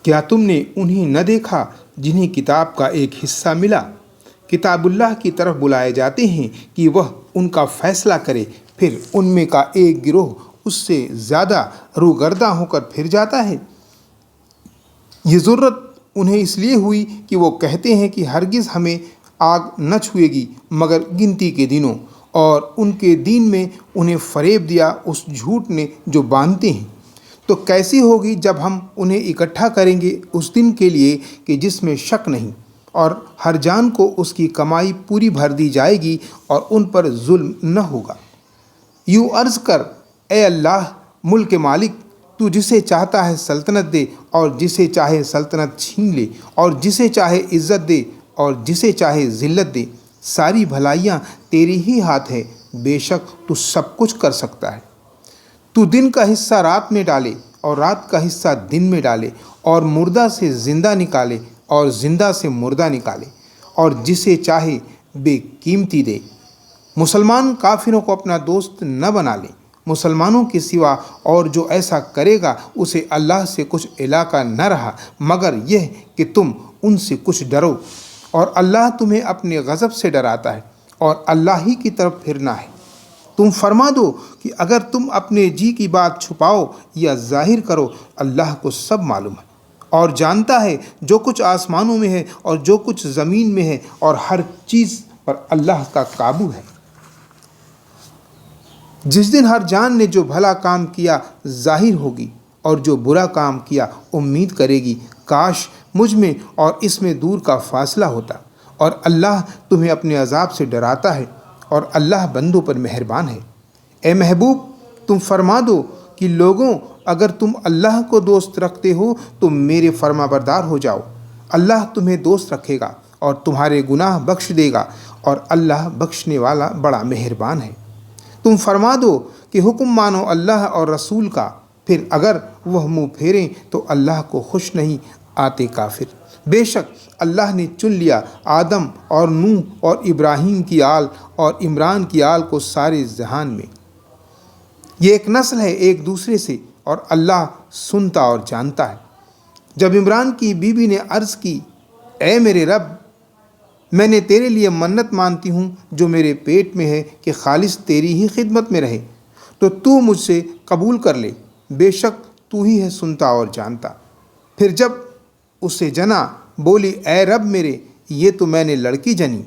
کیا تم نے انہیں نہ دیکھا جنہیں کتاب کا ایک حصہ ملا؟ کتاب اللہ کی طرف بلائے جاتے ہیں کہ وہ ان کا فیصلہ کرے، پھر ان میں کا ایک گروہ اس سے زیادہ روگرداں ہو کر پھر جاتا ہے۔ یہ ضرورت انہیں اس لیے ہوئی کہ وہ کہتے ہیں کہ ہرگز ہمیں آگ نہ چھوئے گی مگر گنتی کے دنوں، اور ان کے دین میں انہیں فریب دیا اس جھوٹ نے جو باندھتے ہیں۔ تو کیسی ہوگی جب ہم انہیں اکٹھا کریں گے اس دن کے لیے کہ جس میں شک نہیں، اور ہر جان کو اس کی کمائی پوری بھر دی جائے گی اور ان پر ظلم نہ ہوگا۔ یوں عرض کر، اے اللہ ملک کے مالک، تو جسے چاہتا ہے سلطنت دے اور جسے چاہے سلطنت چھین لے، اور جسے چاہے عزت دے اور جسے چاہے ذلت دے۔ ساری بھلائیاں تیرے ہی ہاتھ ہے، بے شک تو سب کچھ کر سکتا ہے۔ تو دن کا حصہ رات میں ڈالے اور رات کا حصہ دن میں ڈالے، اور مردہ سے زندہ نکالے اور زندہ سے مردہ نکالے، اور جسے چاہے بے قیمتی دے۔ مسلمان کافروں کو اپنا دوست نہ بنا لیں۔ مسلمانوں کے سوا اور جو ایسا کرے گا اسے اللہ سے کچھ علاقہ نہ رہا مگر یہ کہ تم ان سے کچھ ڈرو، اور اللہ تمہیں اپنے غضب سے ڈراتا ہے، اور اللہ ہی کی طرف پھرنا ہے۔ تم فرما دو کہ اگر تم اپنے جی کی بات چھپاؤ یا ظاہر کرو، اللہ کو سب معلوم ہے، اور جانتا ہے جو کچھ آسمانوں میں ہے اور جو کچھ زمین میں ہے، اور ہر چیز پر اللہ کا قابو ہے۔ جس دن ہر جان نے جو بھلا کام کیا ظاہر ہوگی، اور جو برا کام کیا امید کرے گی، کاش مجھ میں اور اس میں دور کا فاصلہ ہوتا، اور اللہ تمہیں اپنے عذاب سے ڈراتا ہے، اور اللہ بندوں پر مہربان ہے۔ اے محبوب، تم فرما دو کہ لوگوں، اگر تم اللہ کو دوست رکھتے ہو تو میرے فرما بردار ہو جاؤ۔ اللہ تمہیں دوست رکھے گا اور تمہارے گناہ بخش دے گا، اور اللہ بخشنے والا بڑا مہربان ہے۔ تم فرما دو کہ حکم مانو اللہ اور رسول کا، پھر اگر وہ منہ پھیریں تو اللہ کو خوش نہیں آتے کافر۔ بے شک اللہ نے چن لیا آدم اور نوح اور ابراہیم کی آل اور عمران کی آل کو سارے جہان میں۔ یہ ایک نسل ہے ایک دوسرے سے، اور اللہ سنتا اور جانتا ہے۔ جب عمران کی بیوی نے عرض کی، اے میرے رب، میں نے تیرے لیے منت مانتی ہوں جو میرے پیٹ میں ہے کہ خالص تیری ہی خدمت میں رہے، تو مجھ سے قبول کر لے، بے شک تو ہی ہے سنتا اور جانتا۔ پھر جب اسے جنا بولی، اے رب میرے، یہ تو میں نے لڑکی جنی،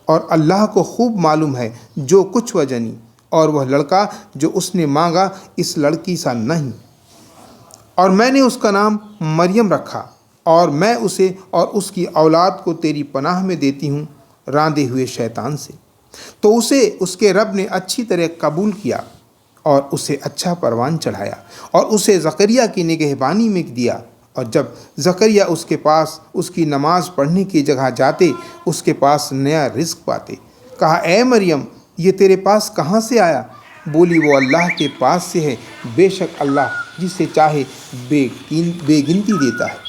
اور اللہ کو خوب معلوم ہے جو کچھ وہ جنی، اور وہ لڑکا جو اس نے مانگا اس لڑکی سا نہیں، اور میں نے اس کا نام مریم رکھا، اور میں اسے اور اس کی اولاد کو تیری پناہ میں دیتی ہوں راندے ہوئے شیطان سے۔ تو اسے اس کے رب نے اچھی طرح قبول کیا اور اسے اچھا پروان چڑھایا، اور اسے زکریا کی نگہبانی میں دیا۔ اور جب زکریا اس کے پاس اس کی نماز پڑھنے کی جگہ جاتے، اس کے پاس نیا رزق پاتے، کہا، اے مریم، یہ تیرے پاس کہاں سے آیا؟ بولی، وہ اللہ کے پاس سے ہے، بے شک اللہ جسے چاہے بے گنتی دیتا ہے۔